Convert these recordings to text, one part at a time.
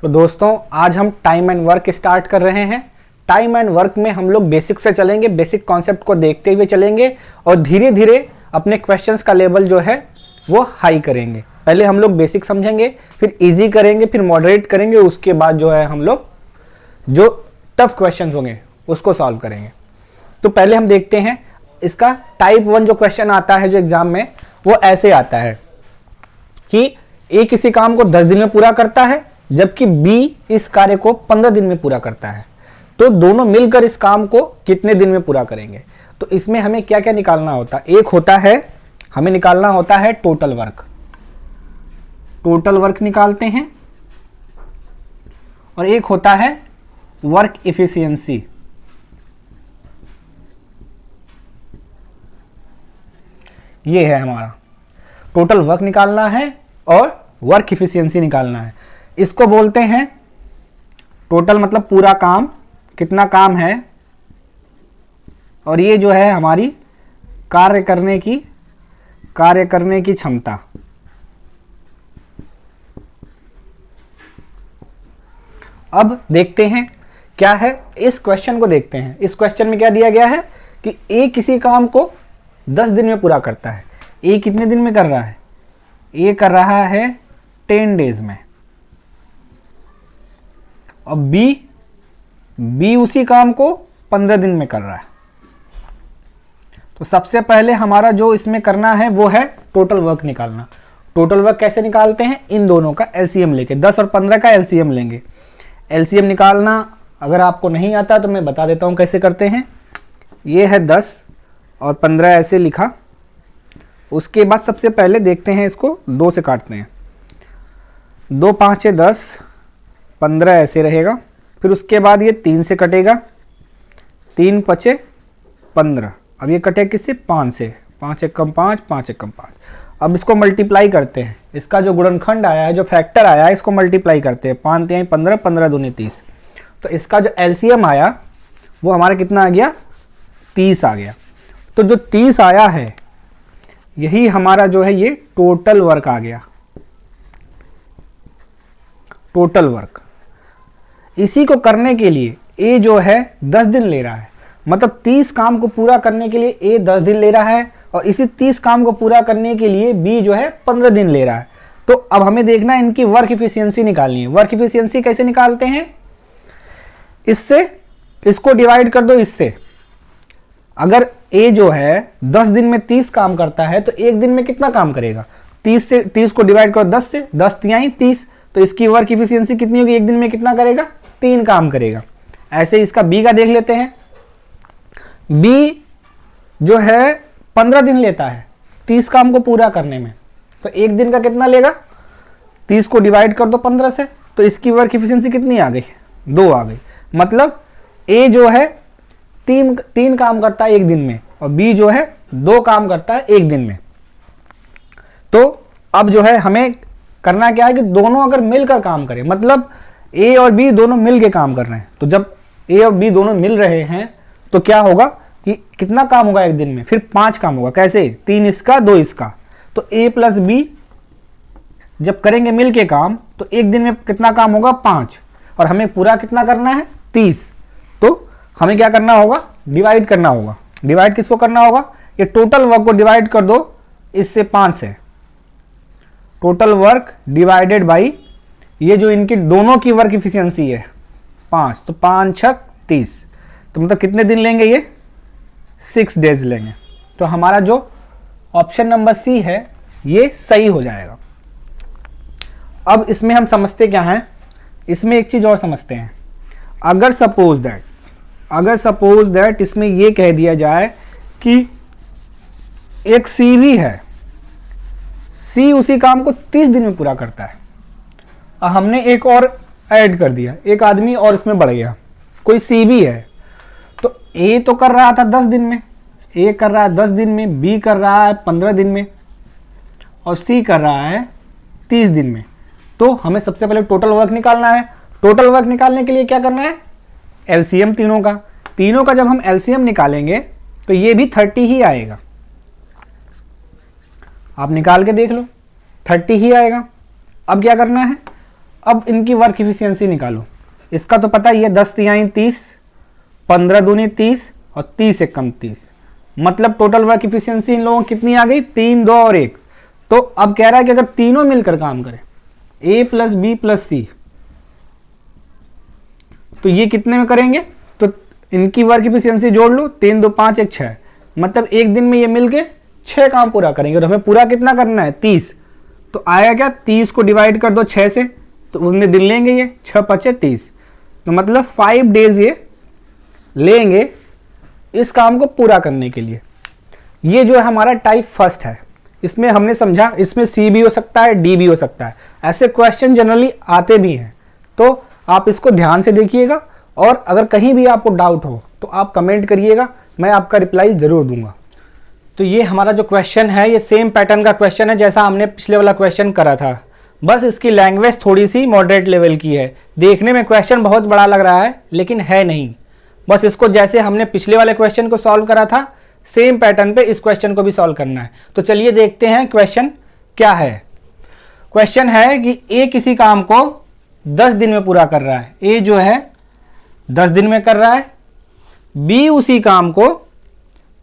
तो दोस्तों आज हम टाइम एंड वर्क स्टार्ट कर रहे हैं। टाइम एंड वर्क में हम लोग बेसिक से चलेंगे, बेसिक कॉन्सेप्ट को देखते हुए चलेंगे और धीरे धीरे अपने क्वेश्चंस का लेवल जो है वो हाई करेंगे। पहले हम लोग बेसिक समझेंगे, फिर इजी करेंगे, फिर मॉडरेट करेंगे, उसके बाद जो है हम लोग जो टफ क्वेश्चंस होंगे उसको सॉल्व करेंगे। तो पहले हम देखते हैं इसका टाइप 1 जो क्वेश्चन आता है जो एग्जाम में, वो ऐसे आता है कि ए किसी काम को 10 दिन में पूरा करता है जबकि बी इस कार्य को 15 दिन में पूरा करता है, तो दोनों मिलकर इस काम को कितने दिन में पूरा करेंगे। तो इसमें हमें क्या क्या निकालना होता है, एक होता है हमें निकालना होता है टोटल वर्क। टोटल वर्क निकालते हैं और एक होता है वर्क इफिशियंसी। ये है हमारा टोटल वर्क निकालना है और वर्क इफिशियंसी निकालना है। इसको बोलते हैं टोटल मतलब पूरा काम, कितना काम है, और ये जो है हमारी कार्य करने की क्षमता। अब देखते हैं क्या है, इस क्वेश्चन को देखते हैं। इस क्वेश्चन में क्या दिया गया है कि ए किसी काम को 10 दिन में पूरा करता है। ए कितने दिन में कर रहा है, ए कर रहा है 10 डेज में, और बी उसी काम को 15 दिन में कर रहा है। तो सबसे पहले हमारा जो इसमें करना है वो है टोटल वर्क निकालना। टोटल वर्क कैसे निकालते हैं, इन दोनों का एलसीएम लेके, 10 और 15 का एलसीएम लेंगे। एलसीएम निकालना अगर आपको नहीं आता तो मैं बता देता हूं कैसे करते हैं। ये है 10 और 15 ऐसे लिखा। उसके बाद सबसे पहले देखते हैं, इसको 2 से काटते हैं। 2 5 10, 15 ऐसे रहेगा। फिर उसके बाद ये 3 से कटेगा, 3 5 15। अब ये कटे किससे, 5 से, 5 1 कम 5, 5 1 कम 5। अब इसको मल्टीप्लाई करते हैं, इसका जो गुणनखंड आया है, जो फैक्टर आया है, इसको मल्टीप्लाई करते हैं। 5 3 15, 15 दूनी 30। तो इसका जो एलसीएम आया वो हमारा कितना आ गया, 30 आ गया। तो जो 30 आया है यही हमारा जो है ये टोटल वर्क आ गया। टोटल वर्क, इसी को करने के लिए ए जो है 10 दिन ले रहा है, मतलब 30 काम को पूरा करने के लिए ए 10 दिन ले रहा है, और इसी 30 काम को पूरा करने के लिए बी जो है 15 दिन ले रहा है। तो अब हमें देखना है इनकी वर्क इफिशियंसी निकालनी है। वर्क इफिशियंसी कैसे निकालते हैं, इससे इसको डिवाइड कर दो इससे। अगर ए जो है 10 दिन में 30 काम करता है तो एक दिन में कितना काम करेगा, 30 को डिवाइड करो 10 से, 10 तिहाई 30। तो इसकी वर्क इफिशियंसी कितनी होगी, एक दिन में कितना करेगा, 3 काम करेगा। ऐसे इसका बी का देख लेते हैं। बी जो है 15 दिन लेता है 30 काम को पूरा करने में, तो एक दिन का कितना लेगा, 30 को डिवाइड कर दो 15 से। तो इसकी वर्क इफिशियंसी कितनी आ गई, 2 आ गई। मतलब ए जो है 3 काम करता है एक दिन में, और बी जो है 2 काम करता है एक दिन में। तो अब जो है हमें करना क्या है कि दोनों अगर मिलकर काम करें, मतलब ए और बी दोनों मिल के काम कर रहे हैं, तो जब ए और बी दोनों मिल रहे हैं तो क्या होगा कि कितना काम होगा एक दिन में, फिर 5 काम होगा। कैसे, 3 इसका 2 इसका। तो ए प्लस बी जब करेंगे मिल के काम तो एक दिन में कितना काम होगा, 5, और हमें पूरा कितना करना है, 30। तो हमें क्या करना होगा, डिवाइड करना होगा। डिवाइड किसको करना होगा, ये टोटल वर्क को डिवाइड कर दो इससे 5 से। टोटल वर्क डिवाइडेड बाई ये जो इनकी दोनों की वर्क इफिशियंसी है 5, तो 5 6 30। तो मतलब कितने दिन लेंगे ये, 6 डेज लेंगे। तो हमारा जो ऑप्शन नंबर सी है ये सही हो जाएगा। अब इसमें हम समझते क्या हैं, इसमें एक चीज और समझते हैं। अगर सपोज दैट इसमें ये कह दिया जाए कि एक सी भी है, सी उसी काम को 30 दिन में पूरा करता है, और हमने एक और ऐड कर दिया, एक आदमी और इसमें बढ़ गया, कोई सी भी है। तो ए तो कर रहा था 10 दिन में, ए कर रहा है 10 दिन में, बी कर रहा है 15 दिन में, और सी कर रहा है 30 दिन में। तो हमें सबसे पहले टोटल वर्क निकालना है। टोटल वर्क निकालने के लिए क्या करना है, एलसीएम तीनों का जब हम एलसीएम निकालेंगे तो ये भी 30 ही आएगा। आप निकाल के देख लो, 30 ही आएगा। अब क्या करना है, अब इनकी वर्क इफिशियंसी निकालो। इसका तो पता ही है 10 तिहाई 30, 15 दूनी 30 और 30 एकम 30, मतलब टोटल वर्क इफिशियंसी इन लोगों की कितनी आ गई, 3, 2 और 1। तो अब कह रहा है कि अगर तीनों मिलकर काम करें A प्लस बी प्लस सी, तो ये कितने में करेंगे, तो इनकी वर्क इफिशियंसी जोड़ लो, 3, 2, 5, 1, 6, मतलब एक दिन में ये मिलके 6 काम पूरा करेंगे। तो हमें पूरा कितना करना है, 30। तो आया क्या, 30 को डिवाइड कर दो 6 से, तो उनमें दिन लेंगे ये 6 5 30, तो मतलब 5 डेज ये लेंगे इस काम को पूरा करने के लिए। ये जो है हमारा टाइप फर्स्ट है। इसमें हमने समझा इसमें सी भी हो सकता है, डी भी हो सकता है, ऐसे क्वेश्चन जनरली आते भी हैं। तो आप इसको ध्यान से देखिएगा और अगर कहीं भी आपको डाउट हो तो आप कमेंट करिएगा, मैं आपका रिप्लाई जरूर दूंगा। तो ये हमारा जो क्वेश्चन है ये सेम पैटर्न का क्वेश्चन है जैसा हमने पिछले वाला क्वेश्चन करा था, बस इसकी लैंग्वेज थोड़ी सी मॉडरेट लेवल की है। देखने में क्वेश्चन बहुत बड़ा लग रहा है लेकिन है नहीं। बस इसको जैसे हमने पिछले वाले क्वेश्चन को सॉल्व करा था सेम पैटर्न पे इस क्वेश्चन को भी सॉल्व करना है। तो चलिए देखते हैं क्वेश्चन क्या है। क्वेश्चन है कि ए किसी काम को 10 दिन में पूरा कर रहा है। ए जो है 10 दिन में कर रहा है, बी उसी काम को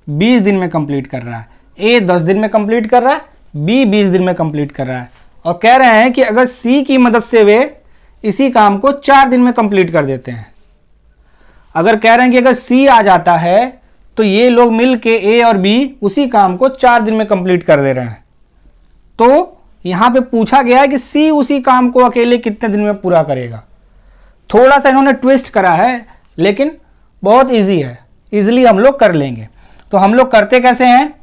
20 दिन में कंप्लीट कर रहा है। ए 10 दिन में कंप्लीट कर रहा है, बी 20 दिन में कंप्लीट कर रहा है, और कह रहे हैं कि अगर सी की मदद से वे इसी काम को 4 दिन में कंप्लीट कर देते हैं। अगर कह रहे हैं कि अगर सी आ जाता है तो ये लोग मिल के ए और बी उसी काम को 4 दिन में कंप्लीट कर दे रहे हैं। तो यहां पे पूछा गया है कि सी उसी काम को अकेले कितने दिन में पूरा करेगा। थोड़ा सा इन्होंने ट्विस्ट करा है लेकिन बहुत इजी है, इजीली हम लोग कर लेंगे। तो हम लोग करते कैसे हैं,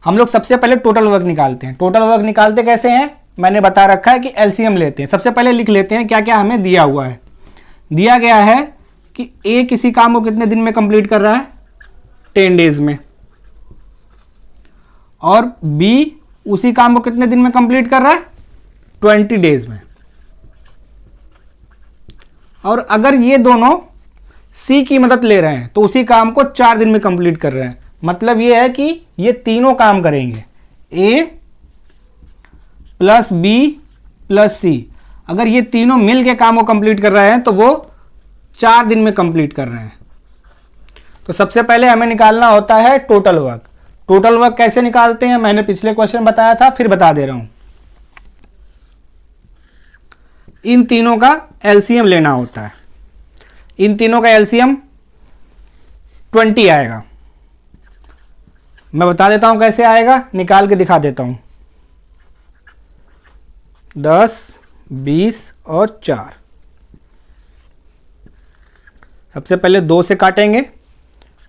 हम लोग सबसे पहले टोटल वर्क निकालते हैं। टोटल वर्क निकालते कैसे हैं मैंने बता रखा है कि एलसीएम लेते हैं। सबसे पहले लिख लेते हैं क्या क्या हमें दिया हुआ है। दिया गया है कि ए किसी काम को कितने दिन में कंप्लीट कर रहा है, 10 डेज में, और बी उसी काम को कितने दिन में कंप्लीट कर रहा है, 20 डेज में। और अगर ये दोनों सी की मदद ले रहे हैं तो उसी काम को 4 दिन में कंप्लीट कर रहे हैं। मतलब ये है कि ये तीनों काम करेंगे, ए प्लस बी प्लस सी। अगर ये तीनों मिल के काम को कंप्लीट कर रहे हैं तो वो 4 दिन में कंप्लीट कर रहे हैं। तो सबसे पहले हमें निकालना होता है टोटल वर्क। टोटल वर्क कैसे निकालते हैं मैंने पिछले क्वेश्चन बताया था, फिर बता दे रहा हूं। इन तीनों का एलसीएम लेना होता है। इन तीनों का एलसीएम 20 आएगा। मैं बता देता हूं कैसे आएगा, निकाल के दिखा देता हूं। 10, 20 और 4। सबसे पहले 2 से काटेंगे,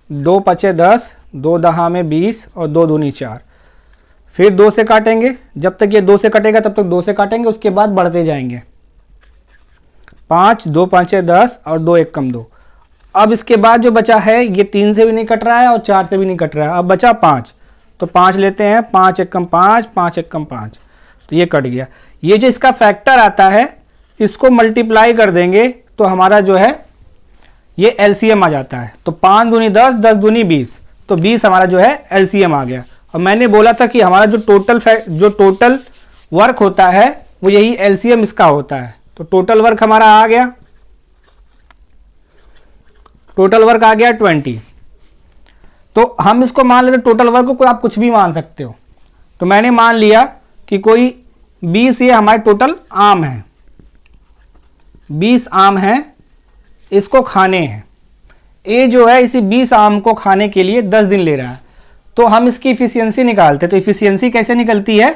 2 पचे 10, 2 दहा में 20 और 2 दूनी 4। फिर 2 से काटेंगे, जब तक ये 2 से कटेगा तब तक 2 से काटेंगे, उसके बाद बढ़ते जाएंगे। 5, 2 पाँचे 10 और 2 एक कम 2। अब इसके बाद जो बचा है ये 3 से भी नहीं कट रहा है और 4 से भी नहीं कट रहा है। अब बचा 5, तो 5 लेते हैं, 5 एक कम 5, 5 एक कम 5, तो ये कट गया। ये जो इसका फैक्टर आता है इसको मल्टीप्लाई कर देंगे तो हमारा जो है ये एलसीएम आ जाता है। तो 5 दूनी 10, 10 दूनी 20, तो 20 हमारा जो है एलसीएम आ गया। और मैंने बोला था कि हमारा जो टोटल वर्क होता है वो यही एलसीएम इसका होता है। तो टोटल वर्क हमारा आ गया, टोटल वर्क आ गया 20। तो हम इसको मान लेते टोटल वर्क को आप कुछ भी मान सकते हो। तो मैंने मान लिया कि कोई 20 ये हमारे टोटल आम है, 20 आम है, इसको खाने हैं। ए जो है इसी 20 आम को खाने के लिए 10 दिन ले रहा है। तो हम इसकी इफिशियंसी निकालते हैं। तो इफिशियंसी कैसे निकलती है,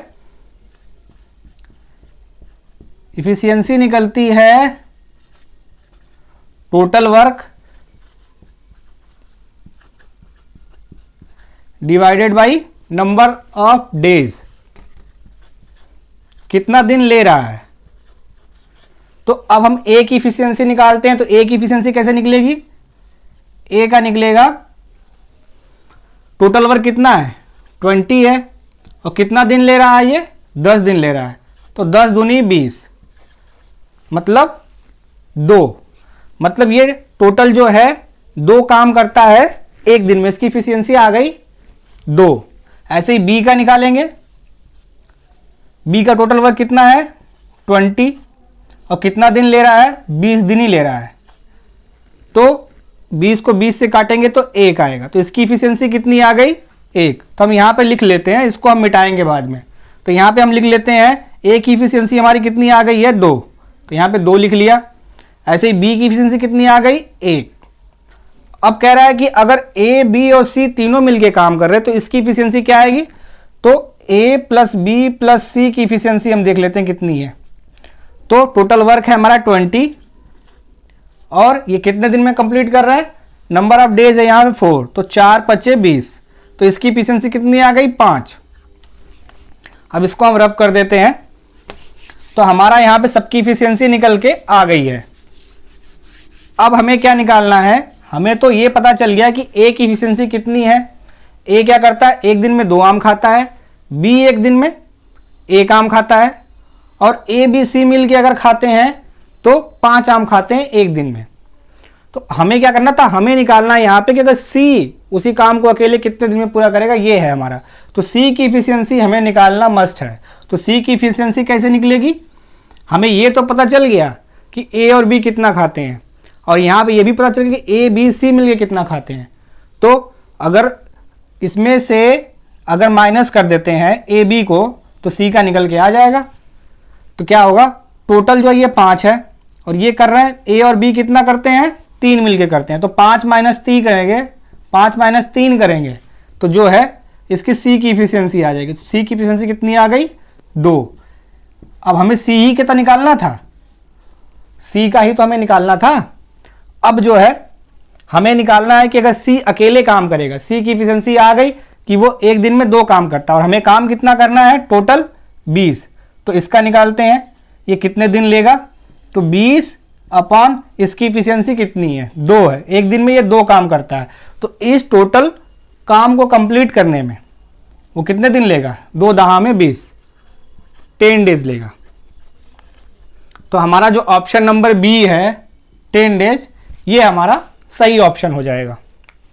इफिशियंसी निकलती है total work divided by number of days, कितना दिन ले रहा है। तो अब हम ए की इफिशियंसी निकालते हैं। तो ए की इफिशियंसी कैसे निकलेगी, ए का निकलेगा टोटल वर्क कितना है 20 है, और कितना दिन ले रहा है ये 10 दिन ले रहा है। तो 10 दूनी 20, मतलब 2, मतलब ये टोटल जो है 2 काम करता है एक दिन में। इसकी इफिशियंसी आ गई 2। ऐसे ही बी का निकालेंगे, बी का टोटल वर्क कितना है 20, और कितना दिन ले रहा है, 20 दिन ही ले रहा है। तो 20 को 20 से काटेंगे तो 1 आएगा, तो इसकी इफिशियंसी कितनी आ गई, 1। तो हम यहाँ पे लिख लेते हैं, इसको हम मिटाएंगे बाद में। तो यहाँ पे हम लिख लेते हैं ए की इफिशियंसी हमारी कितनी आ गई है, 2, तो यहाँ पे 2 लिख लिया। ऐसे ही बी की इफिशियंसी कितनी आ गई, 1। अब कह रहा है कि अगर ए बी और सी तीनों मिलके काम कर रहे हैं तो इसकी इफिशियंसी क्या आएगी, तो ए प्लस बी प्लस सी की इफिशियंसी हम देख लेते हैं कितनी है। तो टोटल वर्क है हमारा 20, और ये कितने दिन में कंप्लीट कर रहा है, नंबर ऑफ डेज है यहाँ पे 4, तो 4 × 20, तो इसकी इफिशियंसी कितनी आ गई, 5। अब इसको हम रब कर देते हैं, तो हमारा यहाँ पे सबकी इफिशियंसी निकल के आ गई है। अब हमें क्या निकालना है, हमें तो ये पता चल गया कि ए की इफिशियंसी कितनी है। ए क्या करता है, एक दिन में 2 आम खाता है, बी एक दिन में 1 आम खाता है, और ए बी सी मिल के अगर खाते हैं तो 5 आम खाते हैं एक दिन में। तो हमें क्या करना था, हमें निकालना है यहाँ पे कि अगर सी उसी काम को अकेले कितने दिन में पूरा करेगा, ये है हमारा। तो सी की इफिशियंसी हमें निकालना मस्ट है। तो सी की इफिशियंसी कैसे निकलेगी, हमें ये तो पता चल गया कि ए और बी कितना खाते हैं, और यहाँ पे ये भी पता चल गया कि ए बी सी मिलके कितना खाते हैं। तो अगर इसमें से अगर माइनस कर देते हैं ए बी को तो सी का निकल के आ जाएगा। तो क्या होगा, टोटल जो है ये 5 है, और ये कर रहे हैं ए और बी कितना करते हैं, 3 मिलके करते हैं। तो 5 - 3 करेंगे, 5 - 3 करेंगे तो जो है इसकी सी की इफिशियंसी आ जाएगी। तो सी की इफिशियंसी कितनी आ गई, 2। अब हमें सी ही कितना निकालना था, सी का ही तो हमें निकालना था। अब जो है हमें निकालना है कि अगर सी अकेले काम करेगा, सी की इफिशियंसी आ गई कि वो एक दिन में 2 काम करता है, और हमें काम कितना करना है, टोटल 20। तो इसका निकालते हैं, ये कितने दिन लेगा, तो 20 अपॉन इसकी इफिशियंसी कितनी है, 2 है, एक दिन में ये 2 काम करता है। तो इस टोटल काम को कंप्लीट करने में वो कितने दिन लेगा, 2 दहा में 20, 10 डेज लेगा। तो हमारा जो ऑप्शन नंबर बी है 10 डेज, ये हमारा सही ऑप्शन हो जाएगा।